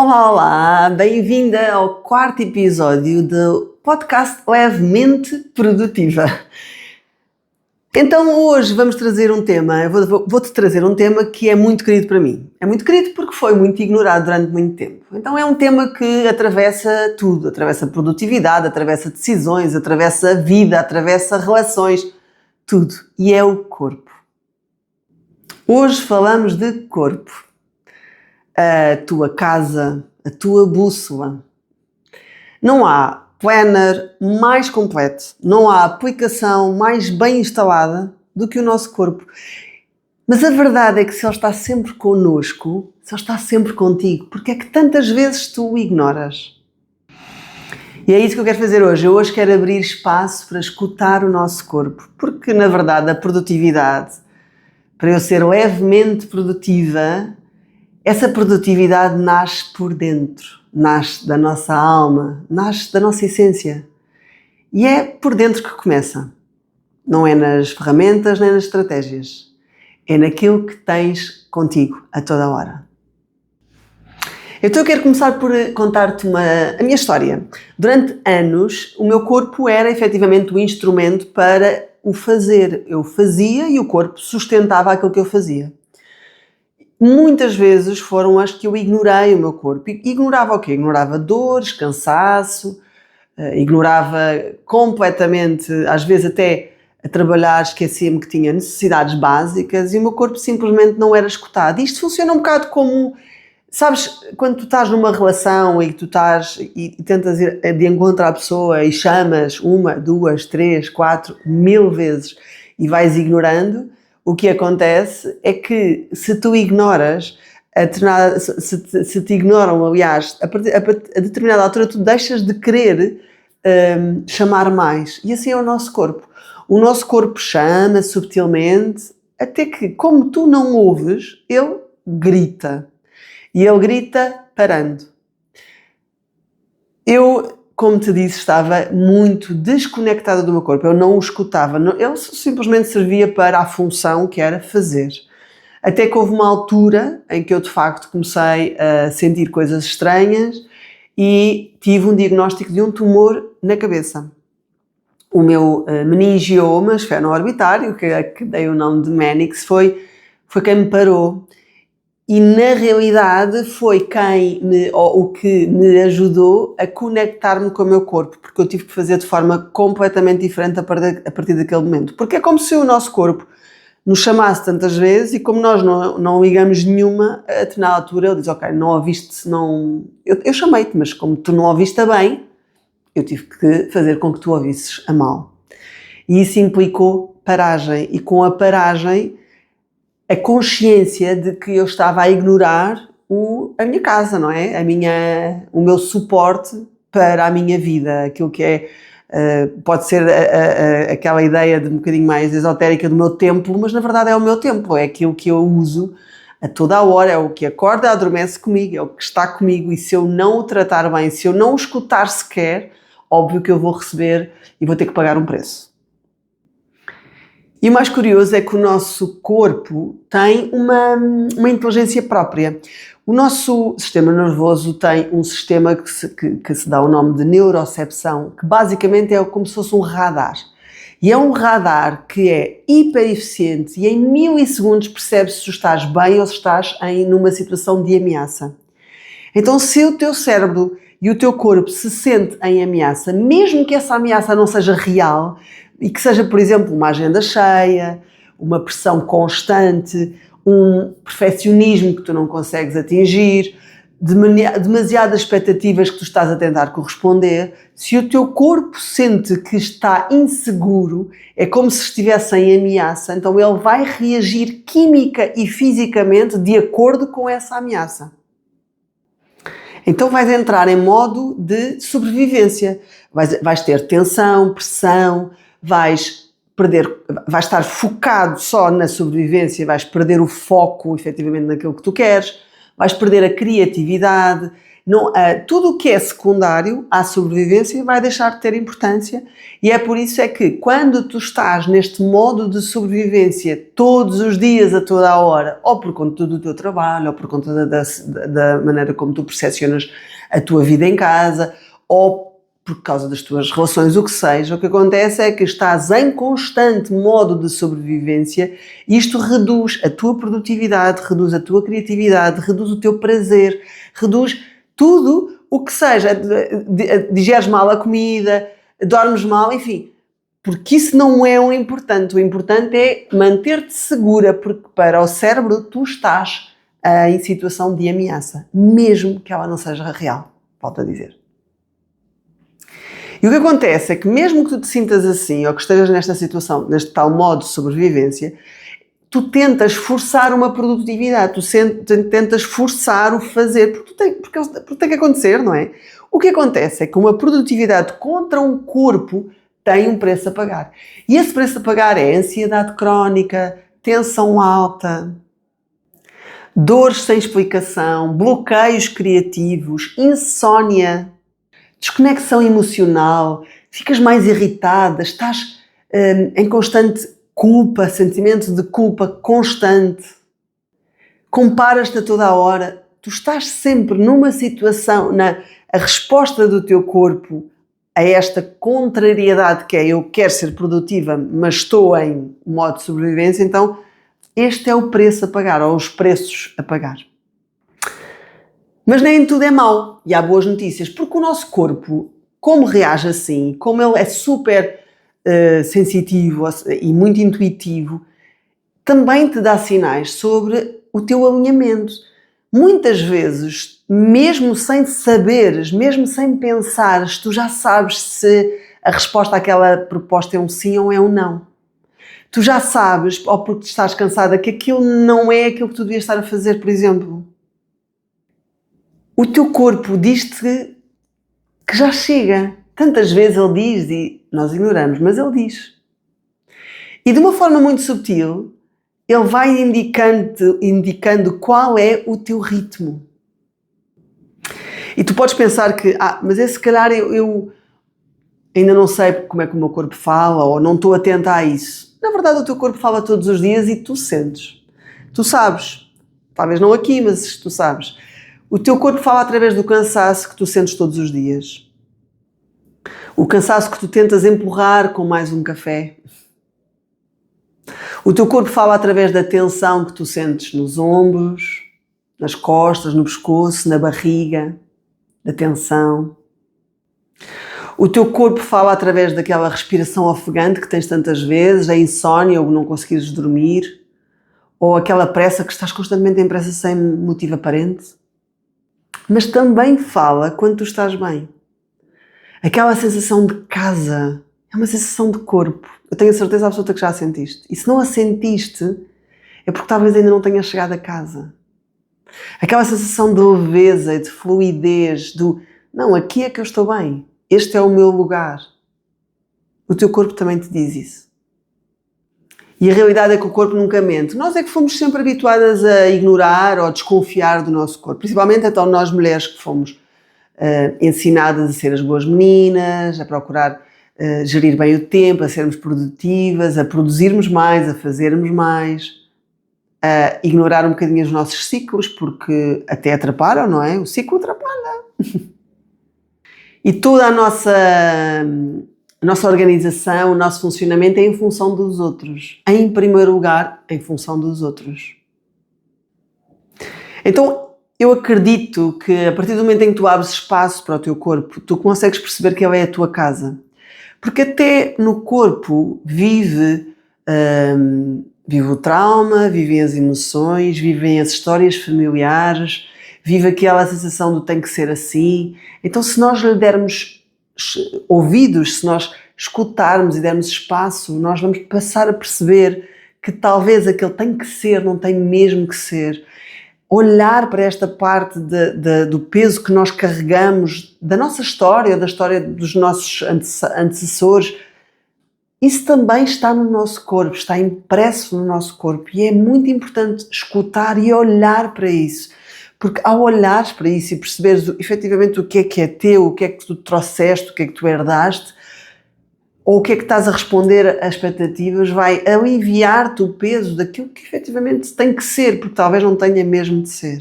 Olá, olá! Bem-vinda ao quarto episódio do podcast Levemente Produtiva. Então hoje vamos trazer um tema, vou-te trazer um tema que é muito querido para mim. É muito querido porque foi muito ignorado durante muito tempo. Então é um tema que atravessa tudo, atravessa a produtividade, atravessa decisões, atravessa a vida, atravessa relações, tudo. E é o corpo. Hoje falamos de corpo. A tua casa, a tua bússola. Não há planner mais completo, não há aplicação mais bem instalada do que o nosso corpo. Mas a verdade é que se ele está sempre connosco, se ele está sempre contigo, porque é que tantas vezes tu o ignoras? E é isso que eu quero fazer hoje. Eu hoje quero abrir espaço para escutar o nosso corpo, porque na verdade a produtividade, para eu ser levemente produtiva, essa produtividade nasce por dentro, nasce da nossa alma, nasce da nossa essência. E é por dentro que começa. Não é nas ferramentas nem nas estratégias. É naquilo que tens contigo a toda hora. Então eu quero começar por contar-te a minha história. Durante anos, o meu corpo era efetivamente o instrumento para o fazer. Eu fazia e o corpo sustentava aquilo que eu fazia. Muitas vezes foram as que eu ignorei o meu corpo. Ignorava o quê? Ignorava dores, cansaço, ignorava completamente, às vezes até a trabalhar, esquecia-me que tinha necessidades básicas e o meu corpo simplesmente não era escutado. Isto funciona um bocado como, sabes, quando tu estás numa relação e tu estás e tentas ir de encontro à pessoa e chamas 1, 2, 3, 4, 1000 vezes e vais ignorando. O que acontece é que se tu ignoras, se te ignoram, aliás, a determinada altura tu deixas de querer chamar mais. E assim é o nosso corpo. O nosso corpo chama subtilmente, até que, como tu não ouves, ele grita. E ele grita parando. Eu, como te disse, estava muito desconectada do meu corpo. Eu não o escutava. Ele simplesmente servia para a função que era fazer. Até que houve uma altura em que eu, de facto, comecei a sentir coisas estranhas e tive um diagnóstico de um tumor na cabeça. O meu meningioma esfenoorbitário, que dei o nome de Mannix, foi quem me parou. E na realidade foi o que me ajudou a conectar-me com o meu corpo, porque eu tive que fazer de forma completamente diferente a partir daquele momento. Porque é como se o nosso corpo nos chamasse tantas vezes e como nós não ligamos nenhuma, a determinada altura ele diz, ok, não ouviste, não... Eu chamei-te, mas como tu não ouviste a bem, eu tive que fazer com que tu ouvisses a mal. E isso implicou paragem. E com a paragem, a consciência de que eu estava a ignorar a minha casa, não é? O meu suporte para a minha vida, aquilo que é, pode ser aquela ideia de um bocadinho mais esotérica do meu templo, mas na verdade é o meu templo, é aquilo que eu uso a toda a hora, é o que acorda, adormece comigo, é o que está comigo, e se eu não o tratar bem, se eu não o escutar sequer, óbvio que eu vou receber e vou ter que pagar um preço. E o mais curioso é que o nosso corpo tem uma inteligência própria. O nosso sistema nervoso tem um sistema que se dá o nome de neurocepção, que basicamente é como se fosse um radar. E é um radar que é hiper eficiente e em milissegundos percebe se tu estás bem ou se estás numa situação de ameaça. Então, se o teu cérebro e o teu corpo se sente em ameaça, mesmo que essa ameaça não seja real, e que seja, por exemplo, uma agenda cheia, uma pressão constante, um perfeccionismo que tu não consegues atingir, demasiadas expectativas que tu estás a tentar corresponder, se o teu corpo sente que está inseguro, é como se estivesse em ameaça, então ele vai reagir química e fisicamente de acordo com essa ameaça. Então vais entrar em modo de sobrevivência, vais ter tensão, pressão, vais estar focado só na sobrevivência, vais perder o foco efetivamente naquilo que tu queres, vais perder a criatividade, Não, tudo o que é secundário à sobrevivência vai deixar de ter importância, e é por isso é que quando tu estás neste modo de sobrevivência todos os dias, a toda a hora, ou por conta do teu trabalho, ou por conta da maneira como tu percepcionas a tua vida em casa, ou por causa das tuas relações, o que seja, o que acontece é que estás em constante modo de sobrevivência e isto reduz a tua produtividade, reduz a tua criatividade, reduz o teu prazer, reduz tudo o que seja. Digeres mal a comida, dormes mal, enfim, porque isso não é o importante. O importante é manter-te segura, porque para o cérebro tu estás em situação de ameaça, mesmo que ela não seja real, volto a dizer. E o que acontece é que mesmo que tu te sintas assim, ou que estejas nesta situação, neste tal modo de sobrevivência, tu tentas forçar uma produtividade, tu tentas forçar o fazer, porque tem que acontecer, não é? O que acontece é que uma produtividade contra um corpo tem um preço a pagar. E esse preço a pagar é ansiedade crónica, tensão alta, dores sem explicação, bloqueios criativos, insónia, desconexão emocional, ficas mais irritada, estás em constante culpa, sentimento de culpa constante, comparas-te a toda a hora, tu estás sempre numa situação, a resposta do teu corpo a esta contrariedade que é eu quero ser produtiva, mas estou em modo de sobrevivência, então este é o preço a pagar, ou os preços a pagar. Mas nem tudo é mau, e há boas notícias, porque o nosso corpo, como reage assim, como ele é super sensitivo e muito intuitivo, também te dá sinais sobre o teu alinhamento. Muitas vezes, mesmo sem saberes, mesmo sem pensares, tu já sabes se a resposta àquela proposta é um sim ou é um não. Tu já sabes, ou porque estás cansada, que aquilo não é aquilo que tu devias estar a fazer, por exemplo. O teu corpo diz-te que já chega. Tantas vezes ele diz e nós ignoramos, mas ele diz. E de uma forma muito subtil, ele vai indicando qual é o teu ritmo. E tu podes pensar que, mas se calhar eu ainda não sei como é que o meu corpo fala, ou não estou atenta a isso. Na verdade, o teu corpo fala todos os dias e tu sentes. Tu sabes. Talvez não aqui, mas tu sabes. O teu corpo fala através do cansaço que tu sentes todos os dias. O cansaço que tu tentas empurrar com mais um café. O teu corpo fala através da tensão que tu sentes nos ombros, nas costas, no pescoço, na barriga, da tensão. O teu corpo fala através daquela respiração ofegante que tens tantas vezes, a insónia ou não conseguires dormir, ou aquela pressa que estás constantemente em pressa sem motivo aparente. Mas também fala quando tu estás bem. Aquela sensação de casa é uma sensação de corpo. Eu tenho a certeza absoluta que já a sentiste. E se não a sentiste, é porque talvez ainda não tenhas chegado a casa. Aquela sensação de leveza e de fluidez, não, aqui é que eu estou bem. Este é o meu lugar. O teu corpo também te diz isso. E a realidade é que o corpo nunca mente. Nós é que fomos sempre habituadas a ignorar ou a desconfiar do nosso corpo. Principalmente então nós mulheres que fomos ensinadas a ser as boas meninas, a procurar gerir bem o tempo, a sermos produtivas, a produzirmos mais, a fazermos mais, a ignorar um bocadinho os nossos ciclos, porque até atrapalham, não é? O ciclo atrapalha. E toda a nossa organização, o nosso funcionamento é em função dos outros. Em primeiro lugar, em função dos outros. Então, eu acredito que a partir do momento em que tu abres espaço para o teu corpo, tu consegues perceber que ele é a tua casa. Porque até no corpo vive o trauma, vivem as emoções, vivem as histórias familiares, vive aquela sensação do tem que ser assim. Então se nós lhe dermos ouvidos, se nós escutarmos e dermos espaço, nós vamos passar a perceber que talvez aquele tem que ser, não tem mesmo que ser. Olhar para esta parte do peso que nós carregamos, da nossa história, da história dos nossos antecessores, isso também está no nosso corpo, está impresso no nosso corpo e é muito importante escutar e olhar para isso, Porque ao olhares para isso e perceberes efetivamente o que é teu, o que é que tu trouxeste, o que é que tu herdaste, ou o que é que estás a responder a expectativas, vai aliviar-te o peso daquilo que efetivamente tem que ser, porque talvez não tenha mesmo de ser.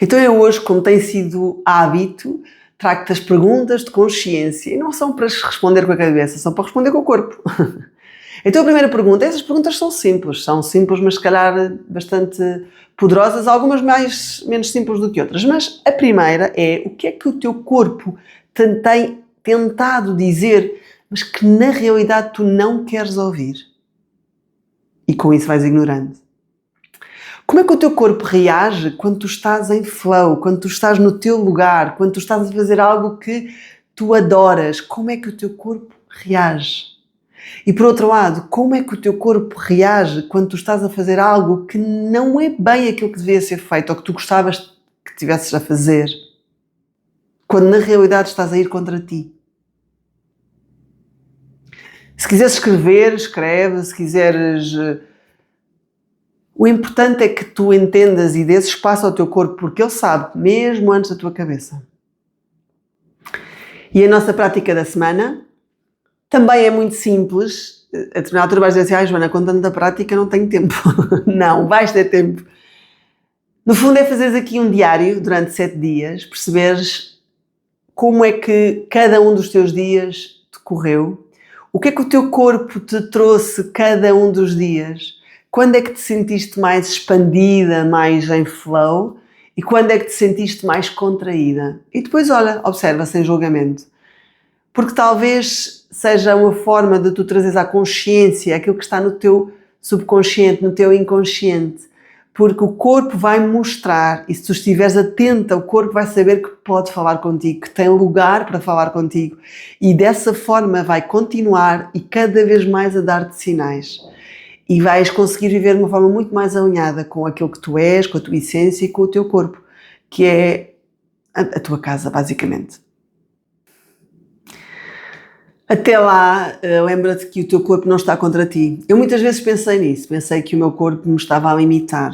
Então eu hoje, como tem sido hábito, trago-te as perguntas de consciência, e não são para responder com a cabeça, são para responder com o corpo. Então a primeira pergunta, essas perguntas são simples, mas se calhar bastante poderosas, algumas menos simples do que outras. Mas a primeira é, o que é que o teu corpo tem tentado dizer, mas que na realidade tu não queres ouvir? E com isso vais ignorando. Como é que o teu corpo reage quando tu estás em flow, quando tu estás no teu lugar, quando tu estás a fazer algo que tu adoras? Como é que o teu corpo reage? E por outro lado, como é que o teu corpo reage quando tu estás a fazer algo que não é bem aquilo que devia ser feito ou que tu gostavas que estivesses a fazer? Quando na realidade estás a ir contra ti. Se quiseres escrever, escreve. Se quiseres... O importante é que tu entendas e dês espaço ao teu corpo, porque ele sabe, mesmo antes da tua cabeça. E a nossa prática da semana também é muito simples. A determinada altura vais dizer assim, Joana, com tanta prática não tenho tempo. Não, vais ter tempo. No fundo é fazeres aqui um diário durante 7 dias, perceberes como é que cada um dos teus dias decorreu, o que é que o teu corpo te trouxe cada um dos dias, quando é que te sentiste mais expandida, mais em flow, e quando é que te sentiste mais contraída. E depois, olha, observa sem julgamento. Porque talvez seja uma forma de tu trazeres à consciência aquilo que está no teu subconsciente, no teu inconsciente. Porque o corpo vai mostrar, e se tu estiveres atenta, o corpo vai saber que pode falar contigo, que tem lugar para falar contigo. E dessa forma vai continuar e cada vez mais a dar-te sinais. E vais conseguir viver de uma forma muito mais alinhada com aquilo que tu és, com a tua essência e com o teu corpo, que é a tua casa, basicamente. Até lá, lembra-te que o teu corpo não está contra ti. Eu muitas vezes pensei nisso, pensei que o meu corpo me estava a limitar.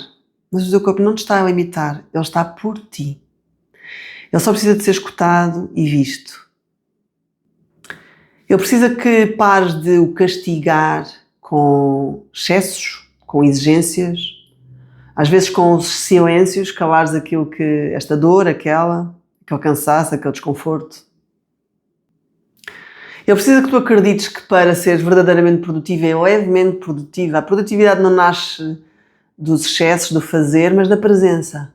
Mas o teu corpo não te está a limitar, ele está por ti. Ele só precisa de ser escutado e visto. Ele precisa que pares de o castigar com excessos, com exigências, às vezes com os silêncios, calares aquilo que, esta dor, aquele cansaço, aquele desconforto. Ele precisa que tu acredites que para seres verdadeiramente produtiva e levemente produtiva, a produtividade não nasce dos excessos, do fazer, mas da presença.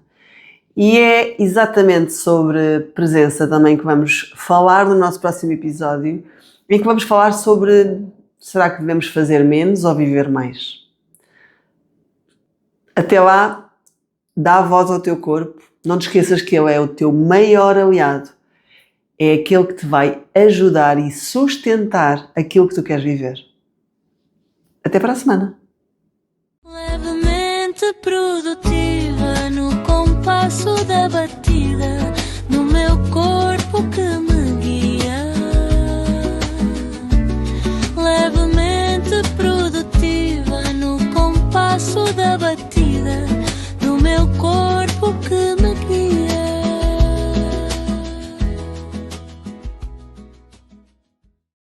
E é exatamente sobre presença também que vamos falar no nosso próximo episódio, em que vamos falar sobre será que devemos fazer menos ou viver mais? Até lá, dá voz ao teu corpo, não te esqueças que ele é o teu maior aliado. É aquele que te vai ajudar e sustentar aquilo que tu queres viver. Até para a semana. Levemente produtiva no compasso da batida.